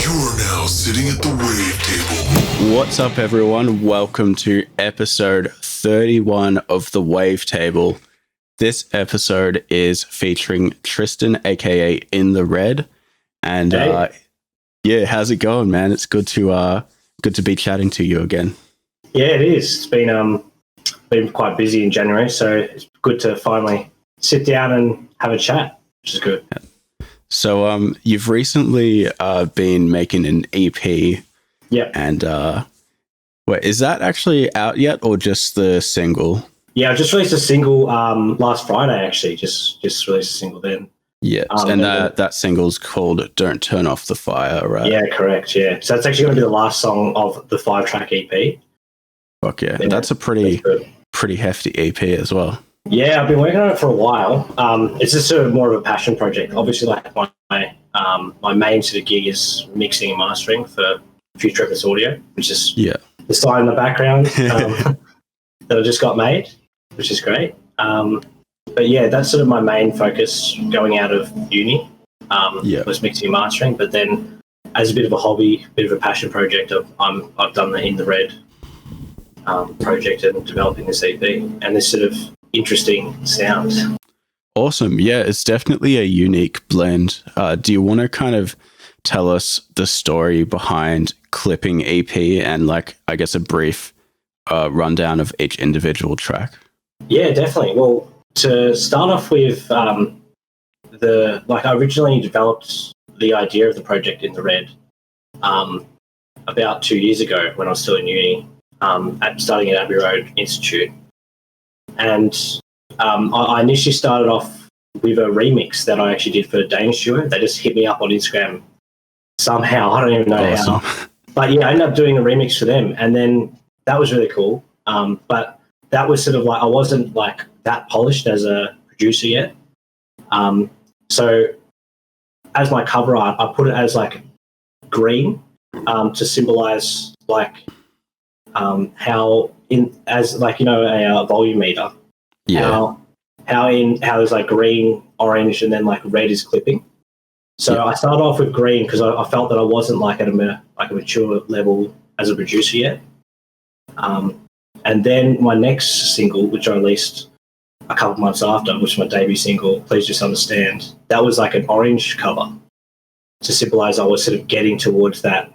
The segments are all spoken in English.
You're now sitting at the Wavetable. What's up, everyone? Welcome to episode 31 of the Wavetable. This episode is featuring Tristan, aka In the Red, and yeah, how's it going, man? It's good to be chatting to you again. Yeah, it is. It's been quite busy in January, so it's good to finally sit down and have a chat, which is good. Yeah. So, you've recently been making an EP. Yeah. And wait, is that actually out yet, or just the single? Yeah, I just released a single last Friday. Actually, just released a single then. Yeah, and that single's called "Don't Turn Off the Fire," right? Yeah, correct. Yeah, so it's actually going to be the last song of the 5-track EP. Fuck yeah, that's a pretty hefty EP as well. Yeah, I've been working on it for a while. It's just sort of more of a passion project. Obviously, like my main sort of gig is mixing and mastering for Future Reference Audio, which is the sign in the background that I just got made, which is great. But yeah, that's sort of my main focus going out of uni. Was mixing and mastering. But then, as a bit of a hobby, bit of a passion project, I've done the In the Red project and developing this EP and this sort of interesting sound. Awesome. Yeah, it's definitely a unique blend. Do you want to kind of tell us the story behind clipping EP and, like, I guess a brief rundown of each individual track? Yeah, definitely. Well, to start off with, I originally developed the idea of the project In the Red about 2 years ago when I was still in uni, studying at Abbey Road Institute. And I initially started off with a remix that I actually did for a Danish duo. They just hit me up on Instagram somehow. I don't even know how. But yeah, I ended up doing a remix for them. And then that was really cool. But that was sort of like, I wasn't like that polished as a producer yet. So as my cover art, I put it as like green to symbolize like how as like, you know, a volume meter. Yeah. How there's like green, orange, and then like red is clipping. So I started off with green because I felt that I wasn't like at a mature level as a producer yet. And then my next single, which I released a couple months after, which is my debut single, Please Just Understand, that was like an orange cover to symbolize I was sort of getting towards that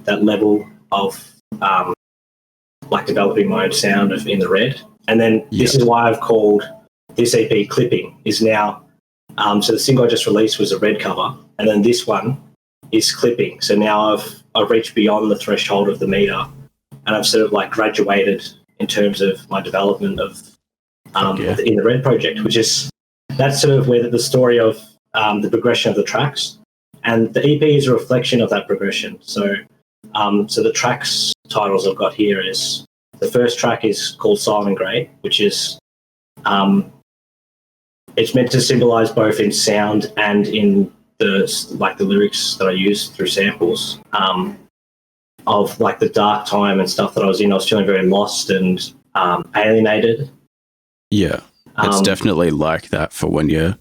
level of like developing my own sound of In the Red. And then this is why I've called this EP Clipping is now, so the single I just released was a red cover, and then this one is Clipping. So now I've reached beyond the threshold of the meter, and I've sort of like graduated in terms of my development of the In the Red project, which is, that's sort of where the story of the progression of the tracks, and the EP is a reflection of that progression. So the tracks titles I've got here is, the first track is called Silent Grey, which is it's meant to symbolize both in sound and in the lyrics that I use through samples of like the dark time and stuff that I was in. I was feeling very lost and alienated. Yeah, it's definitely like that for when you're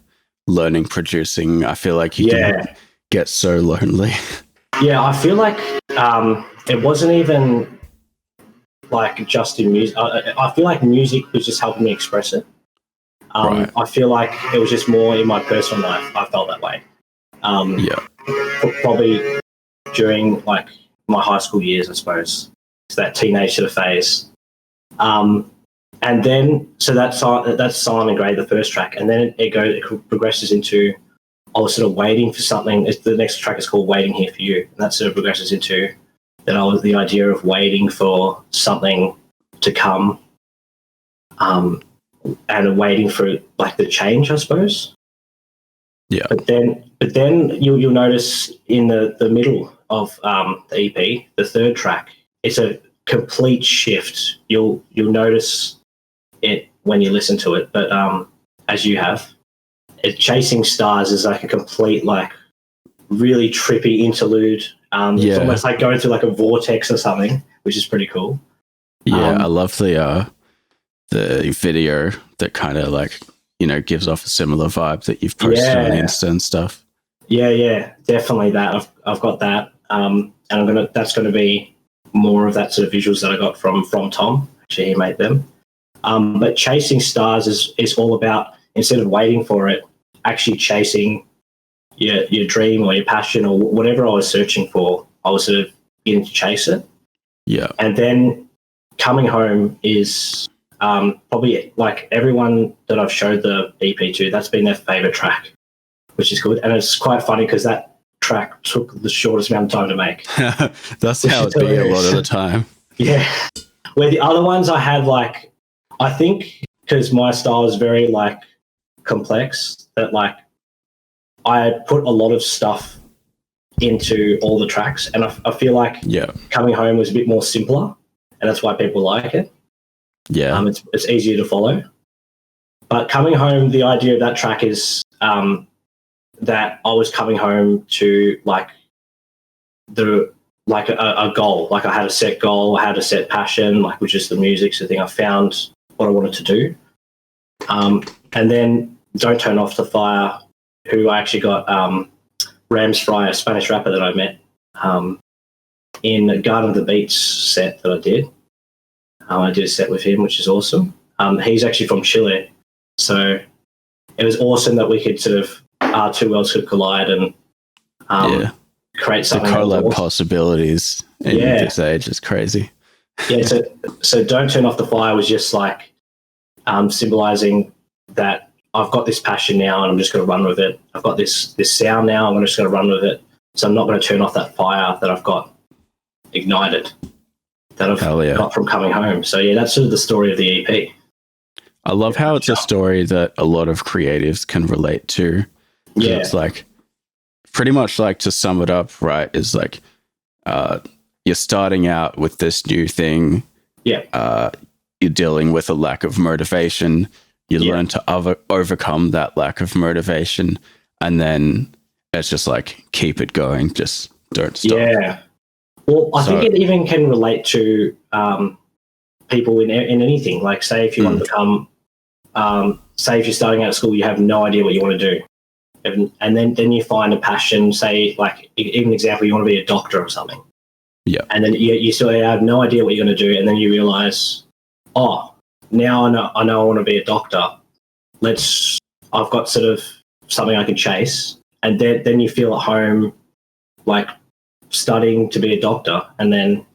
learning producing. I feel like you can get so lonely. Yeah, I feel like it wasn't even like just in music. I feel like music was just helping me express it. Right. I feel like it was just more in my personal life. I felt that way. Probably during like my high school years, I suppose. It's that teenage sort of phase. And then, so that's Silent Grey, the first track, and then it progresses into, I was sort of waiting for something. The next track is called Waiting Here For You, and that sort of progresses into that I was the idea of waiting for something to come, and waiting for like the change, I suppose. Yeah. But then you'll notice in the middle of the EP, the third track, it's a complete shift. You'll notice it when you listen to it, but as you have, Chasing Stars is like a complete, like, really trippy interlude. It's almost like going through like a vortex or something, which is pretty cool. Yeah, I love the video that kind of like, you know, gives off a similar vibe that you've posted on Insta and stuff. Yeah, definitely that. I've got that, and that's gonna be more of that sort of visuals that I got from Tom. Actually, he made them. But chasing stars is all about, instead of waiting for it, actually chasing your dream or your passion or whatever I was searching for. I was sort of beginning to chase it. Yeah. And then coming home is probably, like, everyone that I've showed the EP to, that's been their favourite track, which is good. And it's quite funny because that track took the shortest amount of time to make. That's how it be a lot of the time. Yeah. Where the other ones I had, like, I think because my style is very, like, complex, that, like, I put a lot of stuff into all the tracks, and I feel like Coming Home was a bit more simpler, and that's why people like it. Yeah. It's easier to follow. But Coming Home, the idea of that track is that I was coming home to, like, a goal. Like, I had a set goal, I had a set passion, like, which is the music. So I think I found what I wanted to do. And then Don't Turn Off the Fire, who I actually got Rams Fry, a Spanish rapper that I met in the Garden of the Beats set that I did. I did a set with him, which is awesome. He's actually from Chile. So it was awesome that we could sort of, our two worlds could collide and create something. The collab possibilities in this age is crazy. Yeah, so Don't Turn Off the Fire was just like symbolizing that I've got this passion now and I'm just going to run with it. I've got this sound now, I'm just going to run with it. So I'm not going to turn off that fire that I've got ignited, that I've got from Coming Home. So yeah, that's sort of the story of the EP. I love how it's a story that a lot of creatives can relate to. Yeah. It's like, pretty much, like, to sum it up, right, is like you're starting out with this new thing. Yeah. You're dealing with a lack of motivation. You learn to overcome that lack of motivation. And then it's just like, keep it going. Just don't stop. Yeah. Well, I think it even can relate to people in anything. Like, say if you want to become, say if you're starting out at school, you have no idea what you want to do. And then you find a passion, say, like, even example, you want to be a doctor or something. Yeah. And then you still have no idea what you're going to do. And then you realize, oh, now I know I want to be a doctor. I've got sort of something I can chase. And then you feel at home, like, studying to be a doctor. And then,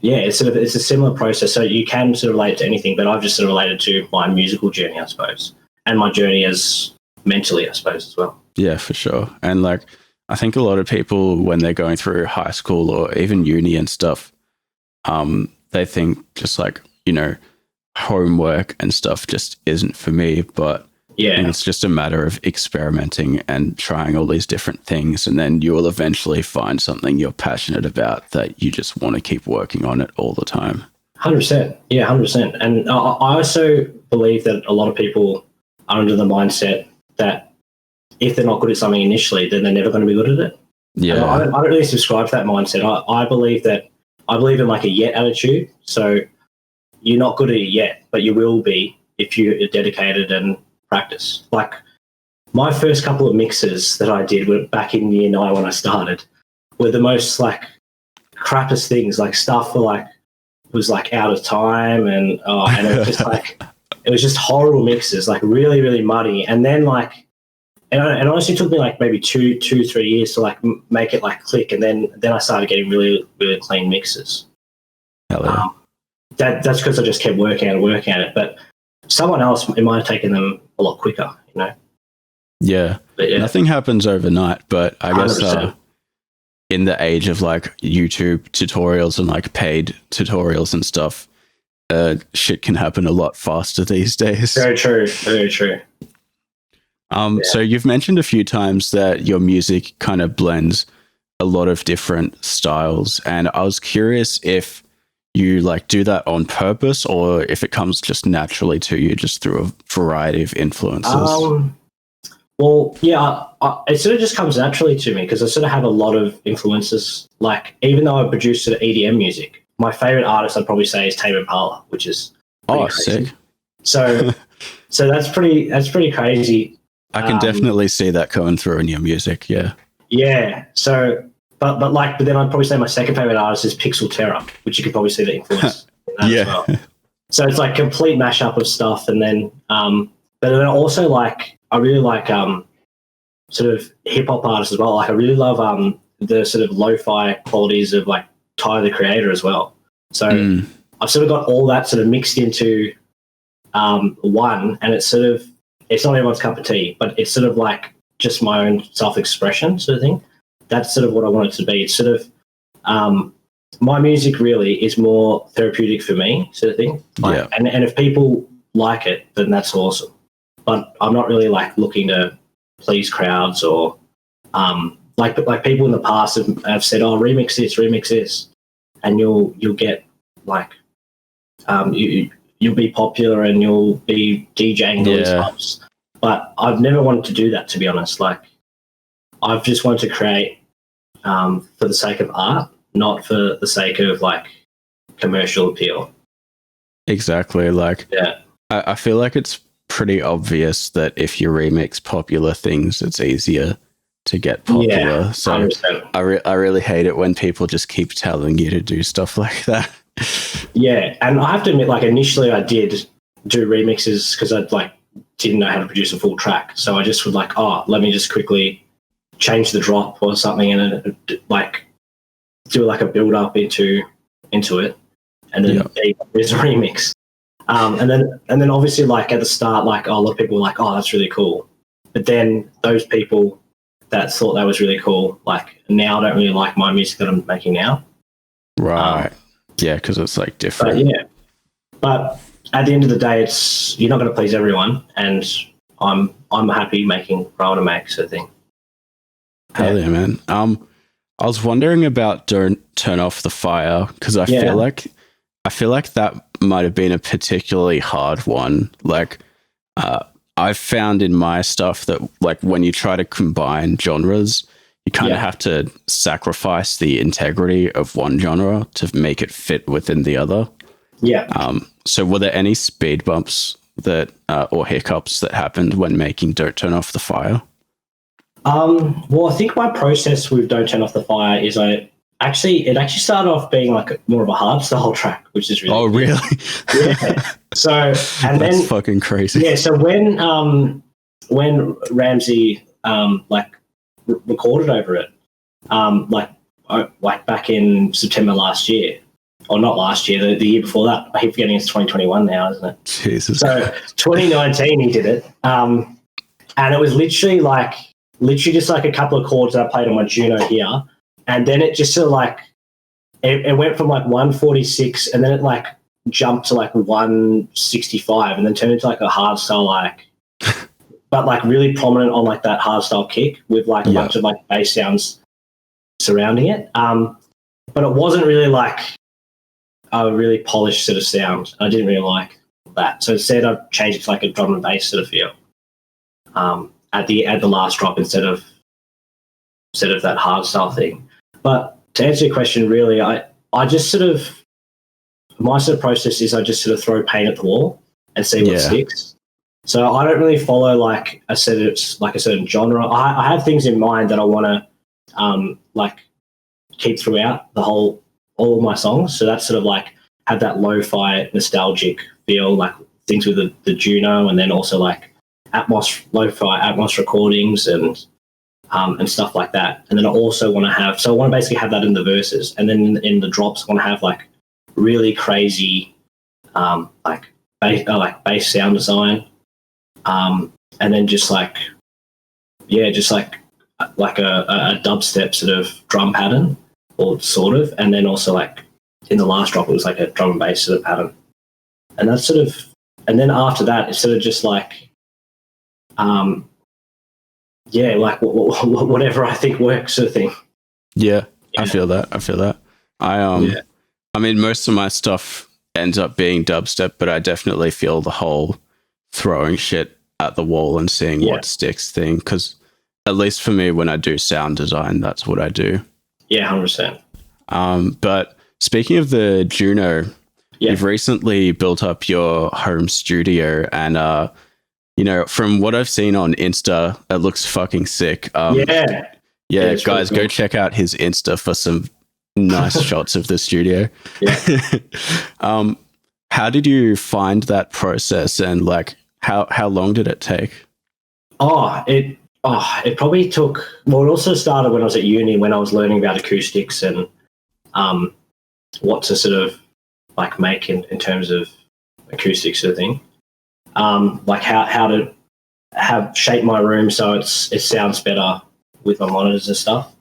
it's a similar process. So you can sort of relate to anything, but I've just sort of related to my musical journey, I suppose, and my journey as mentally, I suppose, as well. Yeah, for sure. And, like, I think a lot of people, when they're going through high school or even uni and stuff, they think just, like, you know, homework and stuff just isn't for me. But I think it's just a matter of experimenting and trying all these different things, and then you will eventually find something you're passionate about that you just want to keep working on it all the time. 100%. Yeah, 100%. And I also believe that a lot of people are under the mindset that if they're not good at something initially, then they're never going to be good at it. Yeah. I don't really subscribe to that mindset. I believe in, like, a yet attitude. So you're not good at it yet, but you will be if you're dedicated and practice. Like, my first couple of mixes that I did were back in year 9 when I started, were the most, like, crappest things. Like, stuff was like out of time, and it was just like, it was just horrible mixes, like really, really muddy. And then, like, and honestly, it took me like maybe 2-3 years to, like, make it, like, click. And then I started getting really, really clean mixes. Hell yeah. That's because I just kept working at it. But someone else, it might have taken them a lot quicker, you know? Yeah. Nothing happens overnight, but I guess in the age of, like, YouTube tutorials and, like, paid tutorials and stuff, shit can happen a lot faster these days. Very true. Very true. So you've mentioned a few times that your music kind of blends a lot of different styles, and I was curious if you, like, do that on purpose or if it comes just naturally to you just through a variety of influences. Well, yeah, it sort of just comes naturally to me because I sort of have a lot of influences. Like, even though I produce sort of EDM music, my favorite artist I'd probably say is Tame Impala, which is crazy. Sick. So that's pretty crazy. I can definitely see that coming through in your music. Yeah. Yeah. So, but then I'd probably say my second favorite artist is Pixel Terror, which you could probably see the influence in that as well. So it's like complete mashup of stuff, and then but then also like I really like sort of hip hop artists as well. Like I really love the sort of lo-fi qualities of like Tyler the Creator as well. So I've sort of got all that sort of mixed into one, and it's not everyone's cup of tea, but it's sort of like just my own self-expression sort of thing. That's sort of what I want it to be. It's sort of my music really is more therapeutic for me sort of thing. Like, and if people like it, then that's awesome. But I'm not really like looking to please crowds or like people in the past have said, oh, remix this, and you'll get like you'll be popular and you'll be DJing all these clubs. But I've never wanted to do that, to be honest. Like I've just wanted to create for the sake of art, not for the sake of like commercial appeal. Exactly. Like I feel like it's pretty obvious that if you remix popular things, it's easier to get popular. Yeah, so 100%. I really hate it when people just keep telling you to do stuff like that. Yeah, and I have to admit, like initially I did do remixes because I like didn't know how to produce a full track, so I just would like, let me just quickly change the drop or something, and like do like a build up into it, and then there's a remix. And then obviously like at the start, like a lot of people were like, oh, that's really cool, but then those people that thought that was really cool, like now don't really like my music that I'm making now. Right. Yeah, because it's like different. But at the end of the day, you're not going to please everyone, and I'm happy making what I want to make, sort of thing. Hell yeah, man. I was wondering about Don't Turn Off the Fire, because I feel like that might have been a particularly hard one. Like I've found in my stuff that like when you try to combine genres, you kind of have to sacrifice the integrity of one genre to make it fit within the other. Yeah. So were there any speed bumps that or hiccups that happened when making Don't Turn Off the Fire? Well, I think my process with Don't Turn Off the Fire is it actually started off being like more of a hard style track, which is really cool. Really? Yeah. So and that's fucking crazy. Yeah. So when Ramsey recorded over it, like back in September last year, or not last year, the year before that. I keep forgetting it's 2021 now, isn't it? Jesus. So 2019 he did it, and it was literally just like a couple of chords that I played on my Juno here, and then it just sort of like it went from like 146, and then it like jumped to like 165, and then turned into like a hard style but like really prominent on like that hard style kick with like a bunch of like bass sounds surrounding it. But it wasn't really like a really polished sort of sound. I didn't really like that. So instead I've changed it to like a drum and bass sort of feel at the last drop instead of that hard style thing. But to answer your question, really, I just sort of, my sort of process is I just sort of throw paint at the wall and see what sticks. So I don't really follow like a certain genre. I have things in mind that I want to like keep throughout all of my songs. So that's sort of like have that lo-fi nostalgic feel, like things with the Juno, and then also like lo-fi Atmos recordings and stuff like that. And then I also want to basically have that in the verses, and then in the drops I want to have like really crazy like bass sound design. And then just like a dubstep sort of drum pattern, or sort of, and then also like in the last drop it was like a drum and bass sort of pattern, and that's sort of, and then after that it's sort of just like like whatever I think works sort of thing. Yeah. I feel that. I mean, most of my stuff ends up being dubstep, but I definitely feel the whole throwing shit at the wall and seeing what sticks thing, because at least for me, when I do sound design, that's what I do. Yeah, 100%. But speaking of the Juno, you've recently built up your home studio, and from what I've seen on Insta, it looks fucking sick. Yeah, guys, really go check out his Insta for some nice shots of the studio. Yeah. How did you find that process, and like how long did it take? It probably took. Well, it also started when I was at uni, when I was learning about acoustics and what to sort of like make in terms of acoustics sort of thing. Like how to shape my room so it sounds better with my monitors and stuff.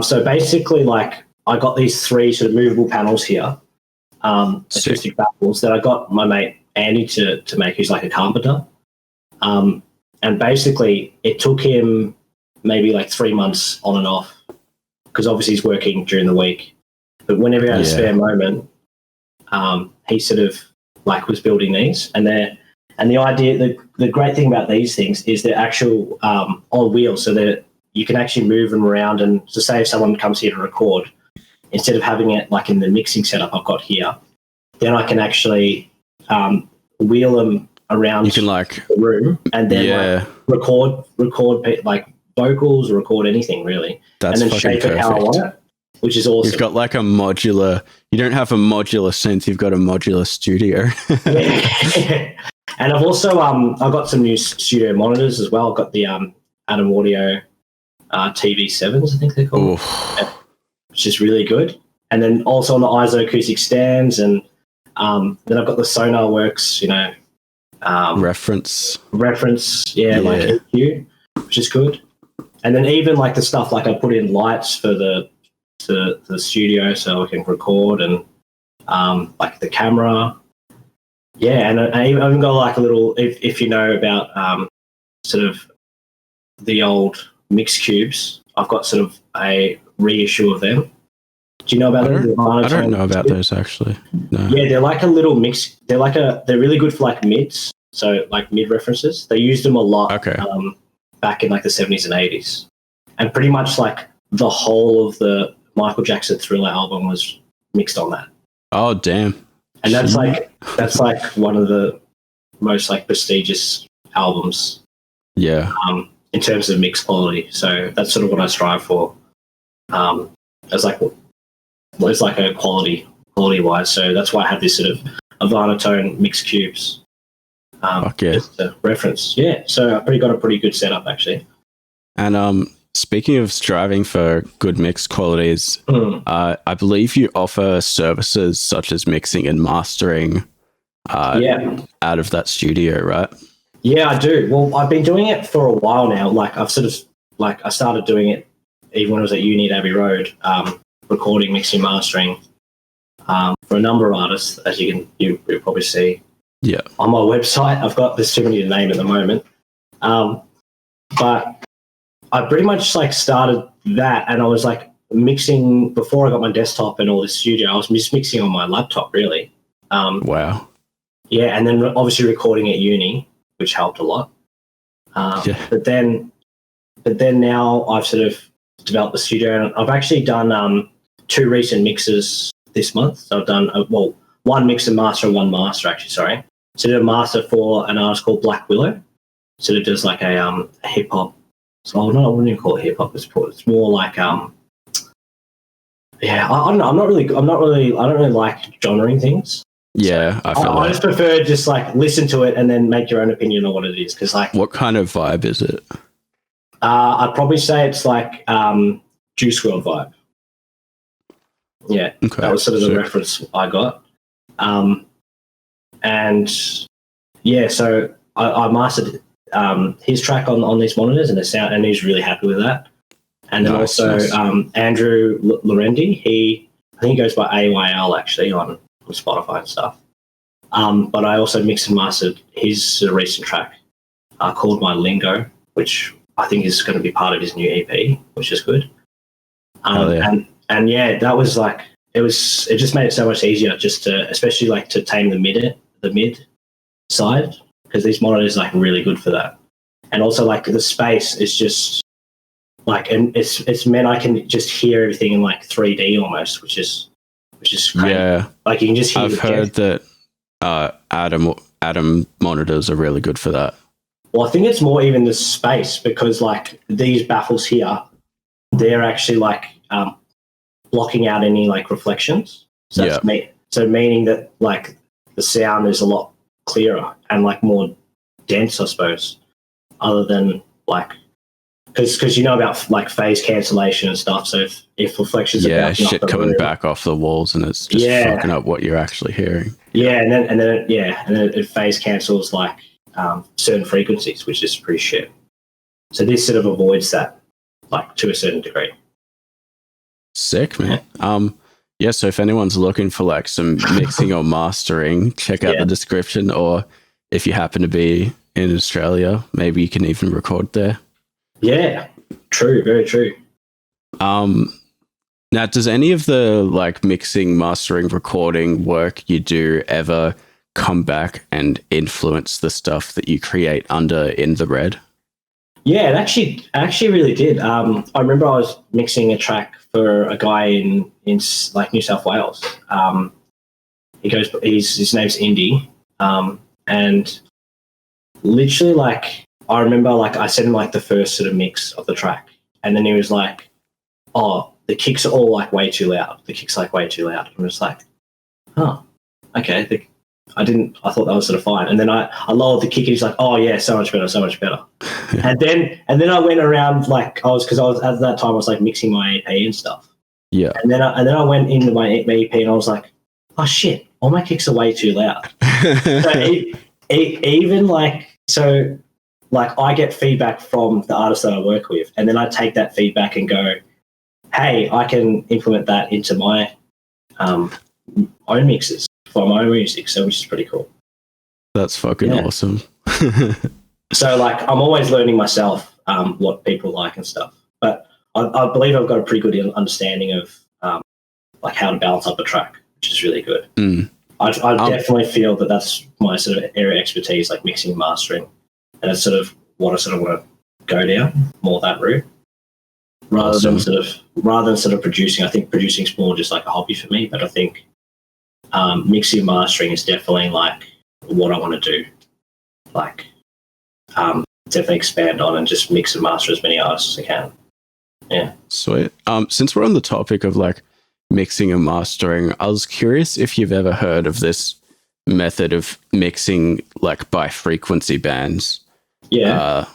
So basically, like I got these 3 sort of movable panels here, acoustic baffles that I got my mate Andy to make, who's like a carpenter. And basically, it took him maybe like 3 months on and off, because obviously he's working during the week. But whenever he had a spare moment, he sort of like was building these, and the idea, the great thing about these things is they're actual on wheels, so that you can actually move them around. And to say if someone comes here to record, instead of having it like in the mixing setup I've got here, then I can actually wheel them around. You can like the room and then like record like vocals, or record anything really. That's and then shape perfect. it how I want it, which is awesome. You've got like a modular. You don't have a modular synth. You've got a modular studio. And I've also I've got some new studio monitors as well. I've got the Adam Audio TV7s, I think they're called, which is really good. And then also on the ISO acoustic stands, and then I've got the Sonar Works, reference, like EQ, which is good. And then even like the stuff, like I put in lights for the studio so I can record, and like the camera. Yeah, and I even got like a little, if you know about sort of the old mix cubes, I've got sort of a reissue of them. Do you know about them? I don't know about those actually. No. Yeah, they're like a little mix. They're really good for like mids, so like mid references. They used them a lot back in like the 70s and 80s, and pretty much like the whole of the Michael Jackson Thriller album was mixed on that. Oh damn! And that's like one of the most like prestigious albums. Yeah. In terms of mix quality, so that's sort of what I strive for. As like a quality wise. So that's why I have this sort of Avanatone mix cubes. Just a reference. Yeah. So I've got a pretty good setup actually. And speaking of striving for good mix qualities, I believe you offer services such as mixing and mastering out of that studio, right? Yeah, I do. Well, I've been doing it for a while now. Like I've sort of I started doing it even when I was at uni at Abbey Road, recording, mixing, mastering for a number of artists, as you'll probably see. Yeah. On my website, there's too many to name at the moment, but I pretty much like started that, and I was like mixing before I got my desktop and all this studio. I was just mixing on my laptop, really. Wow. Yeah, and then obviously recording at uni, which helped a lot. But then now I've sort of developed the studio, and I've actually done 2 recent mixes this month. So I've done one mix and master and one master actually. Sorry. So I did a master for an artist called Black Willow. So it does like a hip hop. So I wouldn't even call it hip hop. It's more like I don't know. I don't really like genring things. Yeah, I just prefer just like listen to it and then make your own opinion on what it is. Because like, what kind of vibe is it? I'd probably say it's like Juice WRLD vibe. Yeah, that was sort of the reference I got. And yeah, so I mastered his track on these monitors and the sound, and he's really happy with that. And then nice. Andrew Lorendi, I think he goes by AYL actually on Spotify and stuff. But I also mixed and mastered his recent track called My Lingo, which I think is going to be part of his new EP, which is good. And yeah, that was like, it just made it so much easier just to, especially like to tame the mid side, because these monitors are like really good for that. And also like the space is just like, and it's meant I can just hear everything in like 3D almost, which is great. Yeah. Like you can just hear. I've heard that Adam monitors are really good for that. Well, I think it's more even the space, because like these baffles here, they're actually like blocking out any like reflections. So so meaning that like the sound is a lot clearer and like more dense, I suppose, other than like because you know about like phase cancellation and stuff. So if reflections are bouncing shit off the coming room, back off the walls and it's just fucking up what you're actually hearing. Yeah, and then it phase cancels like certain frequencies, which is pretty shit. So this sort of avoids that, like to a certain degree. Sick, man. So if anyone's looking for like some mixing or mastering, check out the description, or if you happen to be in Australia, maybe you can even record there. Yeah, true, very true. Now, does any of the like mixing, mastering, recording work you do ever come back and influence the stuff that you create under In the Red? Yeah, it actually really did. I remember I was mixing a track for a guy in like New South Wales. His name's Indy, and literally like I remember like I sent him like the first sort of mix of the track, and then he was like, "Oh, the kicks are all like way too loud. The kicks like way too loud." I'm just like, "Oh, okay." I thought that was sort of fine. And then I lowered the kick and he's like, "Oh yeah, so much better, so much better." and then I went around like because I was at that time I was like mixing my EP and stuff. Yeah. And then I went into my EP and I was like, "Oh shit, all my kicks are way too loud." Even like so like I get feedback from the artists that I work with, and then I take that feedback and go, "Hey, I can implement that into my own mixes for my own music," so which is pretty cool. That's fucking awesome. So like I'm always learning myself what people like and stuff, but I believe I've got a pretty good understanding of like how to balance up a track, which is really good. I definitely feel that that's my sort of area of expertise, like mixing and mastering, and it's sort of what I sort of want to go down more that route rather than sort of producing. I think producing is more just like a hobby for me, but I think mixing and mastering is definitely like what I want to do. Like definitely expand on and just mix and master as many artists as I can. Yeah. Sweet. Since we're on the topic of like mixing and mastering, I was curious if you've ever heard of this method of mixing like by frequency bands. Yeah.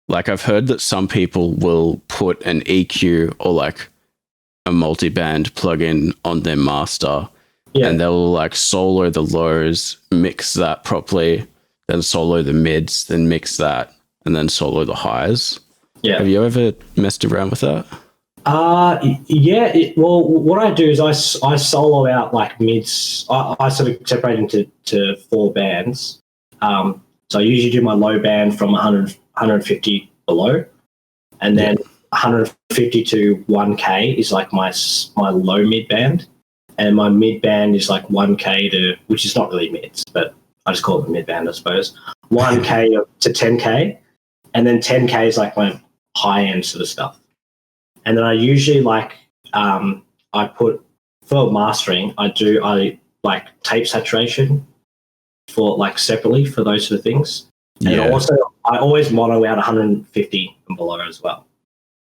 Like I've heard that some people will put an EQ or like a multi-band plugin on their master, and they'll like solo the lows, mix that properly, then solo the mids, then mix that, and then solo the highs. Yeah. Have you ever messed around with that? Well, what I do is I solo out like mids. I sort of separate into 4 bands. So I usually do my low band from 150 below, and then 150 to 1K is like my low mid band, and my mid band is like 1K to, which is not really mids, but I just call it the mid band, I suppose. 1K to 10K, and then 10K is like my high end sort of stuff. And then I usually like I put for mastering, I like tape saturation for like separately for those sort of things. And also I always mono out 150 and below as well.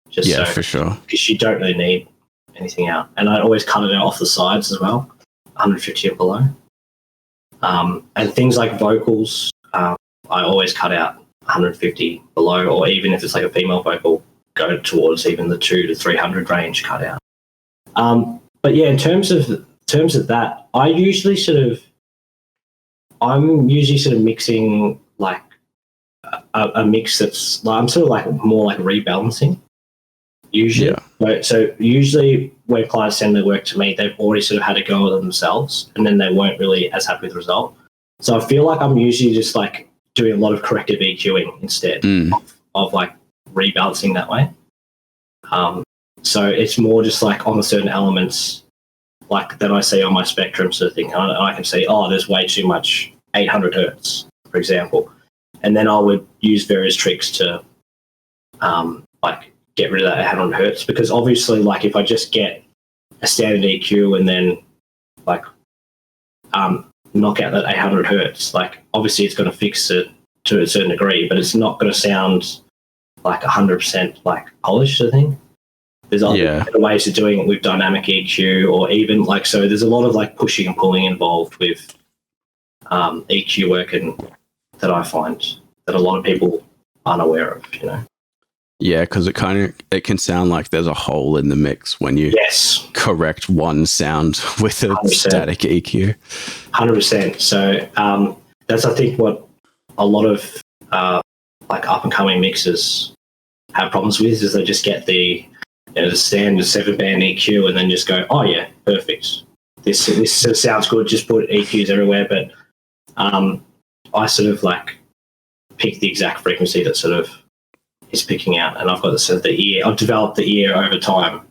Just so, for sure. Because you don't really need anything out. And I always cut it out off the sides as well, 150 and below. And things like vocals, I always cut out 150 below, or even if it's like a female vocal, go towards even the 200 to 300 range cut out. But yeah, in terms of that, I'm usually sort of mixing like a mix that's like, I'm sort of like more like rebalancing usually. So usually when clients send their work to me, they've already sort of had a go at it themselves, and then they weren't really as happy with the result. So I feel like I'm usually just like doing a lot of corrective EQing instead of like rebalancing that way. So it's more just like on the certain elements like that I see on my spectrum sort of thing, and I can see, oh, there's way too much 800 hertz, for example, and then I would use various tricks to like get rid of that 800 hertz, because obviously like if I just get a standard EQ and then like knock out that 800 hertz, like obviously it's going to fix it to a certain degree, but it's not going to sound like 100% like polished, I think. There's other better ways of doing it with dynamic EQ, or even like, so there's a lot of like pushing and pulling involved with EQ work, and that I find that a lot of people aren't aware of, you know. Yeah, because it can sound like there's a hole in the mix when you correct one sound with a 100%. Static EQ. 100%. So that's, I think, what a lot of like up and coming mixers have problems with, is they just get the standard 7-band EQ and then just go, oh yeah, perfect. This sort of sounds good. Just put EQs everywhere. But I sort of like pick the exact frequency that sort of is picking out, and I've got the ear. I've developed the ear over time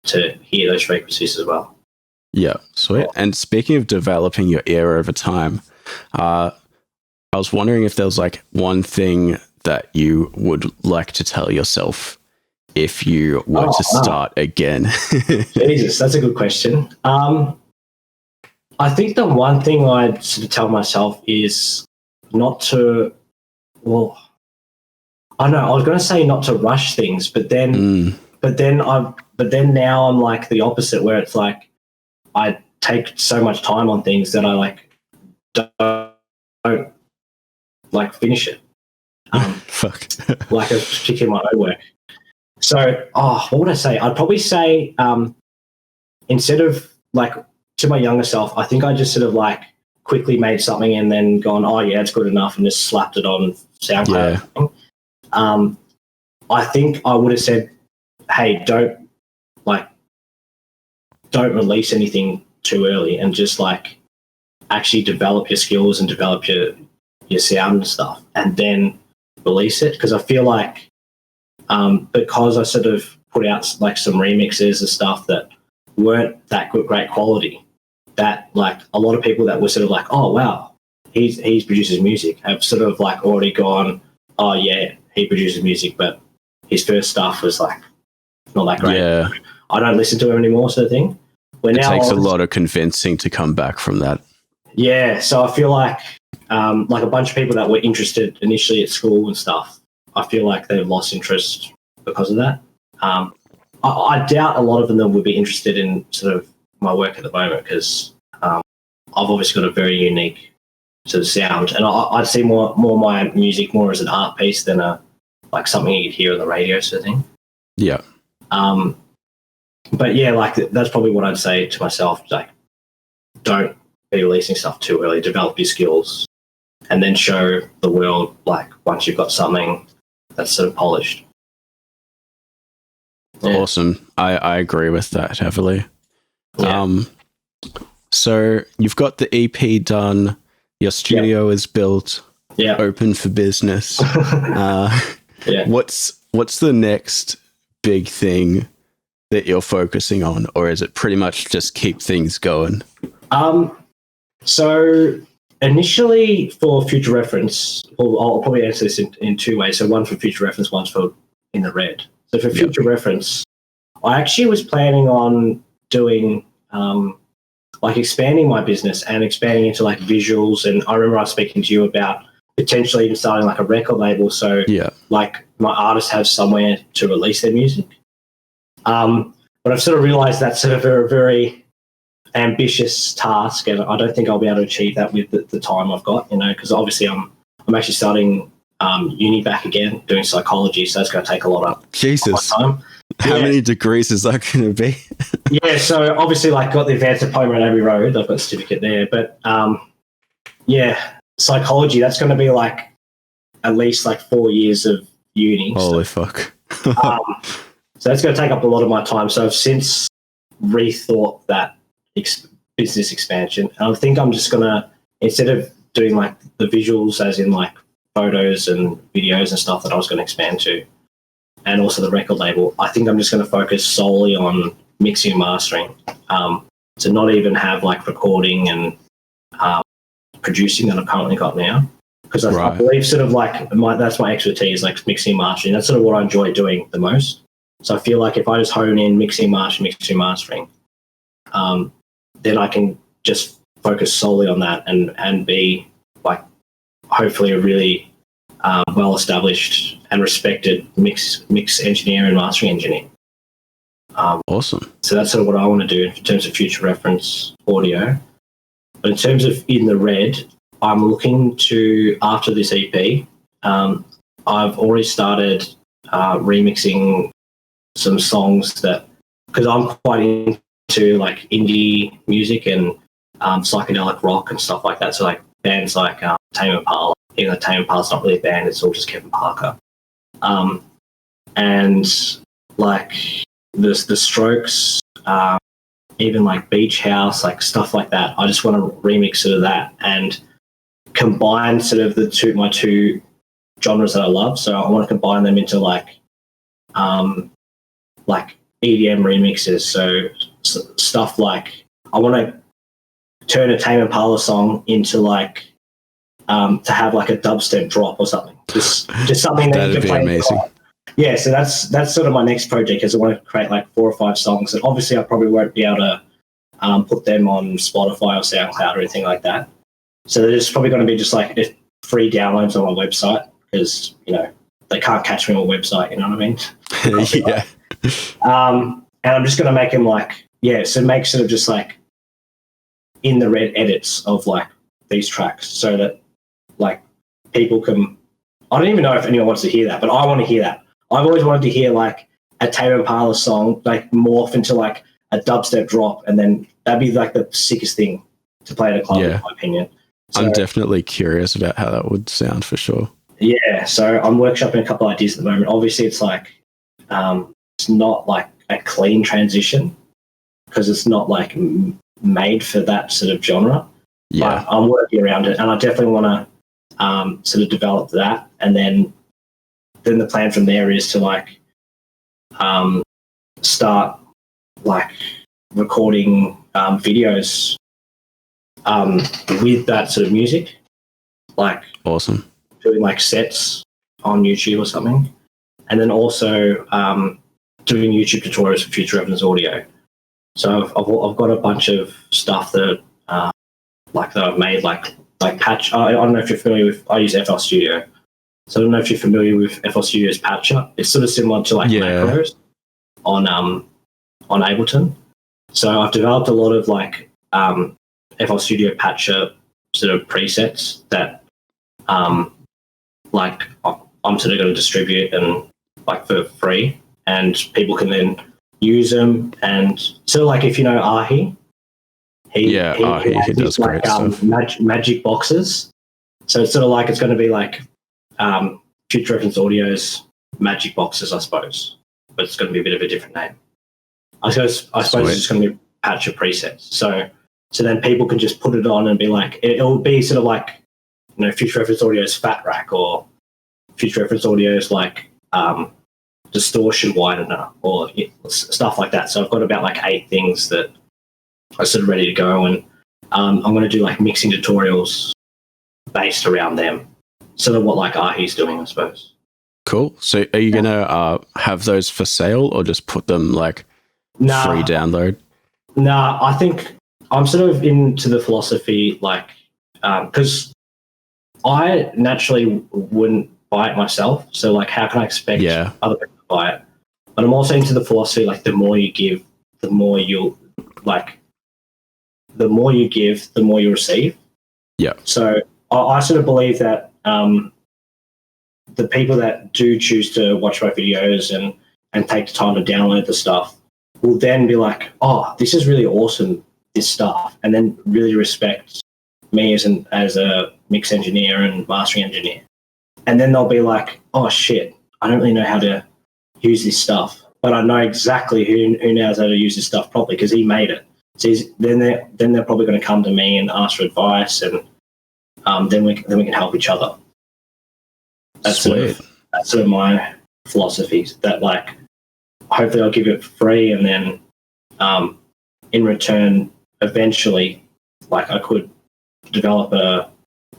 to hear those frequencies as well. Yeah, sweet. And speaking of developing your ear over time, I was wondering if there was like one thing that you would like to tell yourself if you were to start again. Jesus, that's a good question. I think the one thing I'd sort of tell myself is not to, well, I know I was going to say not to rush things, but then now I'm like the opposite, where it's like I take so much time on things that I like don't like finish it. Fuck. Like particularly my own work. So, what would I say? I'd probably say instead of like to my younger self, I think I just sort of like quickly made something and then gone, oh yeah, it's good enough, and just slapped it on SoundCloud. Yeah. I think I would have said, hey, don't release anything too early, and just like actually develop your skills and develop your sound and stuff, and then release it. Because I feel like because I sort of put out like some remixes and stuff that weren't that great quality, that like a lot of people that were sort of like, oh wow, he produces music, have sort of like already gone, oh yeah, he produces music, but his first stuff was like not that great. Yeah. I don't listen to him anymore, sort of thing. It takes a lot of convincing to come back from that. Yeah, so I feel like a bunch of people that were interested initially at school and stuff, I feel like they've lost interest because of that. I doubt a lot of them would be interested in sort of my work at the moment, because I've obviously got a very unique sort of sound, and I'd see more my music more as an art piece than like something you could hear on the radio, sort of thing. Yeah. But yeah, like that's probably what I'd say to myself. Like, don't be releasing stuff too early. Develop your skills, and then show the world like once you've got something that's sort of polished. Yeah. Awesome. I agree with that heavily. Yeah. So you've got the EP done. Your studio is built. Yeah. Open for business. Yeah. What's the next big thing that you're focusing on, or is it pretty much just keep things going? So initially, for future reference, I'll probably answer this in two ways. So one for future reference, one's for in the red. So for future reference, I actually was planning on doing like expanding my business and expanding into like visuals. And I remember I was speaking to you about potentially even starting like a record label. So like my artists have somewhere to release their music. But I've sort of realized that's sort of a very ambitious task, and I don't think I'll be able to achieve that with the time I've got, you know, because obviously I'm actually starting uni back again, doing psychology, so that's going to take a lot of my time. How many degrees is that going to be? Yeah, so obviously like got the advanced diploma in Abbey Road, I've got a certificate there, but psychology, that's going to be like at least like 4 years of uni. Holy fuck. So that's going to take up a lot of my time. So I've since rethought that business expansion. And I think I'm just going to, instead of doing like the visuals as in like photos and videos and stuff that I was going to expand to, and also the record label, I think I'm just going to focus solely on mixing and mastering. To not even have like recording and producing that I've currently got now. Because I believe sort of like that's my expertise, like mixing and mastering. That's sort of what I enjoy doing the most. So I feel like if I just hone in mixing, mastering, then I can just focus solely on that and be like hopefully a really well-established and respected mix engineer and mastering engineer. Awesome. So that's sort of what I want to do in terms of future reference audio. But in terms of in the red, I'm looking to, after this EP, I've already started remixing some songs that, because I'm quite into like indie music and psychedelic rock and stuff like that. So like bands like Tame Impala, even though Tame Impala's not really a band, it's all just Kevin Parker. And like the Strokes, even like Beach House, like stuff like that. I just want to remix sort of that and combine sort of my two genres that I love. So I want to combine them into like EDM remixes. So stuff like I want to turn a Tame Impala song into like to have like a dubstep drop or something. Just something that you can play. Amazing. Yeah, so that's sort of my next project, is I want to create like 4 or 5 songs, and obviously I probably won't be able to put them on Spotify or SoundCloud or anything like that. So there's probably going to be just like free downloads on my website, because they can't catch me on a website. You know what I mean? Yeah. And I'm just going to make them so make sort of just like in the red edits of like these tracks, so that like people can. I don't even know if anyone wants to hear that, but I want to hear that. I've always wanted to hear like a Tame Impala song like morph into like a dubstep drop, and then that'd be like the sickest thing to play at a club, in my opinion. So, I'm definitely curious about how that would sound for sure. Yeah, so I'm workshopping a couple of ideas at the moment. Obviously, it's like it's not like a clean transition, because it's not like made for that sort of genre. Yeah, but I'm working around it, and I definitely want to sort of develop that, and then the plan from there is to like start like recording videos with that sort of music, like awesome, doing like sets on YouTube or something, and then also doing YouTube tutorials for future reference audio. So I've got a bunch of stuff that that I've made, like patch. I don't know if you're familiar with. I use FL Studio. So I don't know if you're familiar with FL Studio's Patcher. It's sort of similar to like macros on Ableton. So I've developed a lot of like FL Studio Patcher sort of presets that like I'm sort of going to distribute and like for free, and people can then use them. And so like if you know Ahi, he does great stuff. Magic boxes. So it's sort of like it's going to be like Future Reference Audio's Magic Boxes, I suppose, but it's going to be a bit of a different name. I suppose it's just going to be Patcher presets. So then people can just put it on and be like, it'll be sort of like, Future Reference Audio's Fat Rack, or Future Reference Audio's like distortion widener, or stuff like that. So I've got about like 8 things that are sort of ready to go, and I'm going to do like mixing tutorials based around them. Sort of what like Ahi's doing, I suppose. Cool. So are you gonna have those for sale, or just put them like free download? Nah, I think I'm sort of into the philosophy like because I naturally wouldn't buy it myself. So like, how can I expect other people to buy it? But I'm also into the philosophy like the more you give, the more you'll like. The more you give, the more you receive. Yeah. So I sort of believe that the people that do choose to watch my videos and take the time to download the stuff will then be like, oh, this is really awesome, this stuff, and then really respect me as a mix engineer and mastering engineer. And then they'll be like, oh shit, I don't really know how to use this stuff, but I know exactly who knows how to use this stuff properly, because he made it. So then they're probably going to come to me and ask for advice, and then we can help each other. That's sort of my philosophy. That like, hopefully I'll give it free, and then in return, eventually, like I could develop a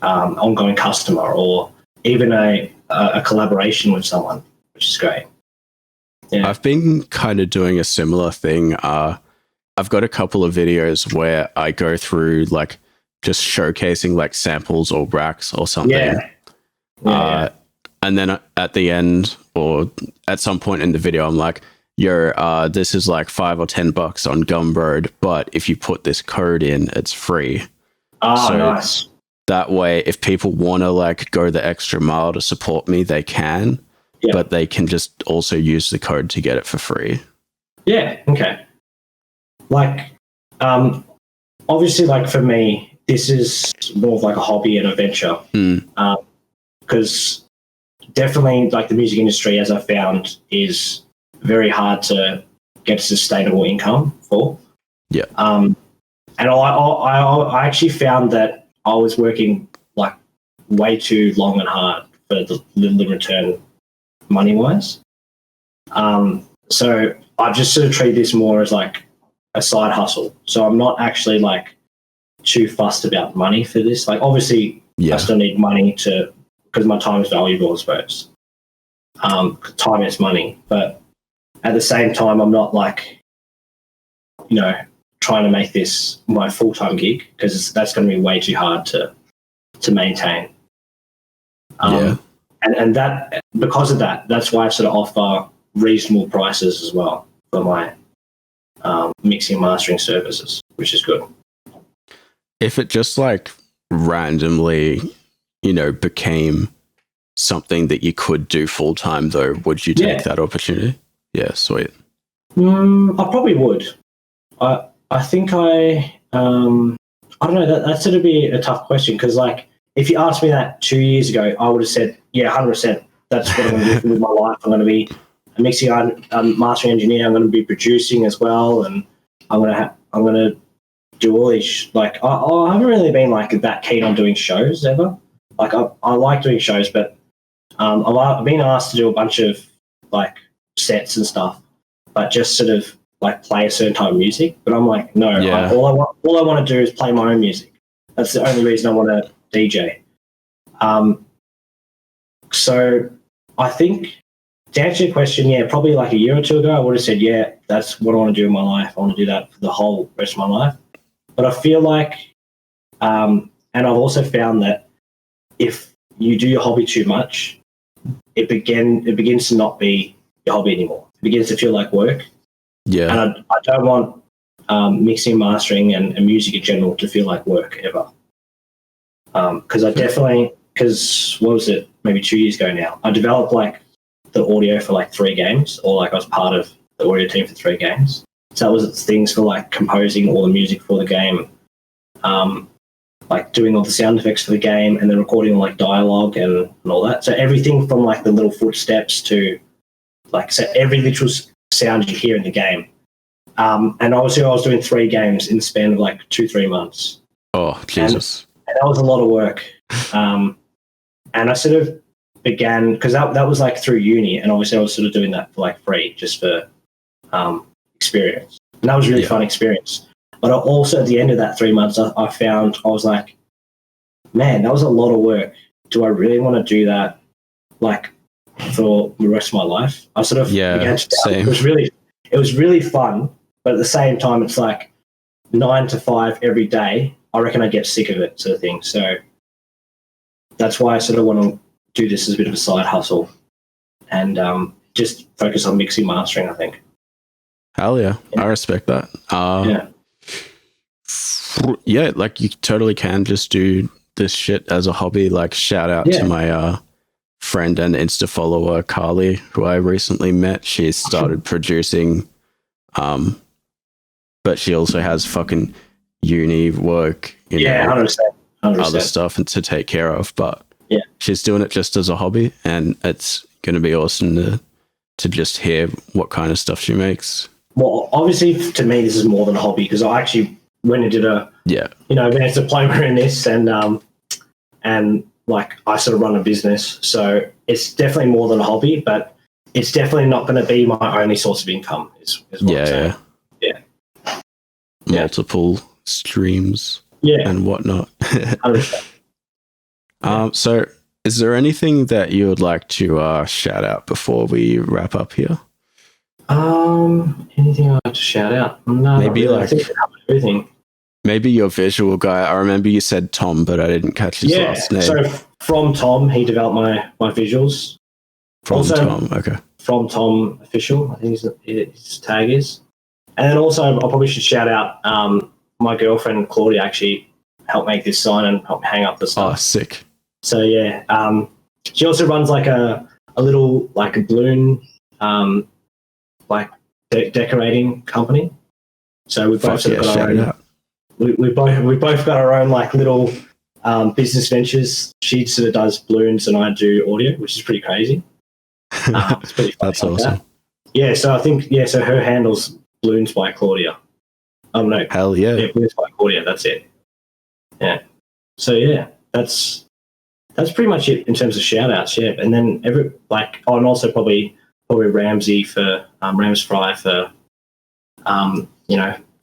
ongoing customer, or even a collaboration with someone, which is great. Yeah. I've been kind of doing a similar thing. I've got a couple of videos where I go through like just showcasing like samples or racks or something. And then at the end or at some point in the video, I'm like, this is like $5 or $10 on Gumroad, but if you put this code in, it's free. Oh, nice. That way, if people want to like go the extra mile to support me, they can, but they can just also use the code to get it for free. Yeah. Okay. Like, obviously, like for me, this is more of like a hobby and a venture. Because definitely, like the music industry, as I found, is very hard to get sustainable income for. Yeah. And I actually found that I was working like way too long and hard for the little in return money wise. So I just sort of treat this more as like a side hustle. So I'm not actually like too fussed about money for this. Like obviously I still need money because my time is valuable, I suppose. Time is money, but at the same time, I'm not like, trying to make this my full-time gig because that's going to be way too hard to maintain. And that because of that, that's why I sort of offer reasonable prices as well for my mixing and mastering services, which is good. If it just like randomly, became something that you could do full-time though, would you take that opportunity? Yeah, sweet. I probably would. I think I don't know, that's going to be a tough question because like if you asked me that 2 years ago, I would have said, 100%. That's what I'm going to do with my life. I'm going to be a mixing and mastering engineer. I'm going to be producing as well, and I'm going to do all these. Like I haven't really been like that keen on doing shows ever. Like I like doing shows, but I've been asked to do a bunch of like sets and stuff, but just sort of like play a certain type of music. But I'm like, no, all I want to do is play my own music. That's the only reason I want to DJ. So I think to answer your question, probably like a year or two ago, I would have said, that's what I want to do in my life. I want to do that for the whole rest of my life. But I feel like, and I've also found that if you do your hobby too much, it begins to not be your hobby anymore. It begins to feel like work. Yeah. And I don't want mixing, mastering, and music in general to feel like work ever. Because what was it, maybe 2 years ago now, I developed like the audio for like 3 games, or like I was part of the audio team for 3 games. So that was things for like composing all the music for the game, like doing all the sound effects for the game, and then recording like dialogue and all that. So everything from like the little footsteps to like every literal sound you hear in the game. And obviously I was doing 3 games in the span of like 2-3 months. Oh, Jesus. And that was a lot of work. And I sort of began, because that was like through uni, and obviously I was sort of doing that for like free, just for experience. And that was a really fun experience. But also at the end of that 3 months, I was like, man, that was a lot of work. Do I really want to do that like for the rest of my life? I sort of began to doubt. It was really fun, but at the same time, it's like 9 to 5 every day. I reckon I get sick of it, sort of thing. So that's why I sort of want to do this as a bit of a side hustle and just focus on mixing, mastering, I think. Hell yeah. I respect that. Yeah, like you totally can just do this shit as a hobby. Like shout out to my friend and Insta follower Carly, who I recently met. She started producing, but she also has fucking uni work, 100%. other stuff and to take care of. But she's doing it just as a hobby, and it's going to be awesome to just hear what kind of stuff she makes. Well, obviously to me this is more than a hobby, because I actually went and did a advanced diploma in this, and like I sort of run a business, so it's definitely more than a hobby, but it's definitely not going to be my only source of income. Is what I'm saying. Multiple streams and whatnot. So is there anything that you would like to shout out before we wrap up here? Anything I'd like to shout out? No, maybe really. like I think everything. Maybe your visual guy. I remember you said Tom, but I didn't catch his last name. So from Tom, he developed my visuals. From Also, Tom, okay. From Tom Official, I think his tag is. And then also, I probably should shout out my girlfriend Claudia. Actually, helped make this sign and help hang up the stuff. Oh, sick! So yeah, she also runs like a little like a balloon like decorating company. So we both sort of got our own. We both got our own like little business ventures. She sort of does balloons and I do audio, which is pretty crazy. It's pretty fun. That's awesome. That. Yeah, so I think so her handle's Balloons by Claudia. Oh no. Hell yeah. Yeah, Balloons by Claudia, that's it. Yeah. So yeah, that's pretty much it in terms of shout outs, yeah. And then and also probably Ramsey for Rams Fry for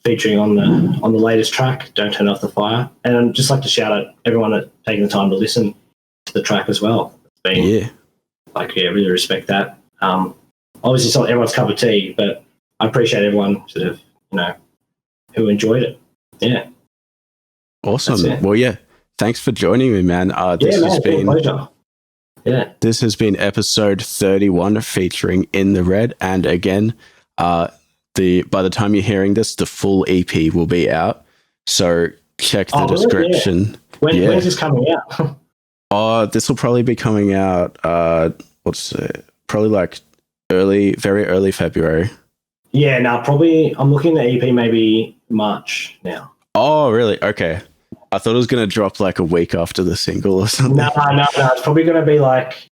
featuring on the latest track, Don't Turn Off the Fire. And I'd just like to shout out everyone that taking the time to listen to the track as well. It's been really respect that. Obviously it's not everyone's cup of tea, but I appreciate everyone sort of, who enjoyed it. Yeah. Awesome. Well, yeah. Thanks for joining me, man. This has been episode 31 featuring In the Red. And again, by the time you're hearing this, the full EP will be out. So check the description. Yeah. When's this coming out? This will probably be coming out. Probably like very early February. Yeah, probably. I'm looking at EP maybe March now. Oh, really? Okay. I thought it was going to drop like a week after the single or something. No. It's probably going to be like,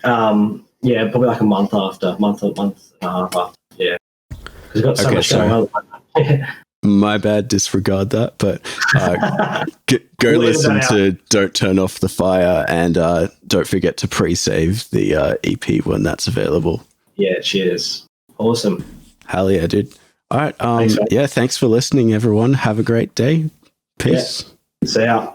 probably like a month after, month and a half after. Yeah. Because we've got so much going on. My bad, disregard that. But go listen to Don't Turn Off the Fire and don't forget to pre-save the EP when that's available. Yeah, cheers. Awesome. Hell yeah, dude. All right. Thanks for listening, everyone. Have a great day. Peace. Yeah. See ya.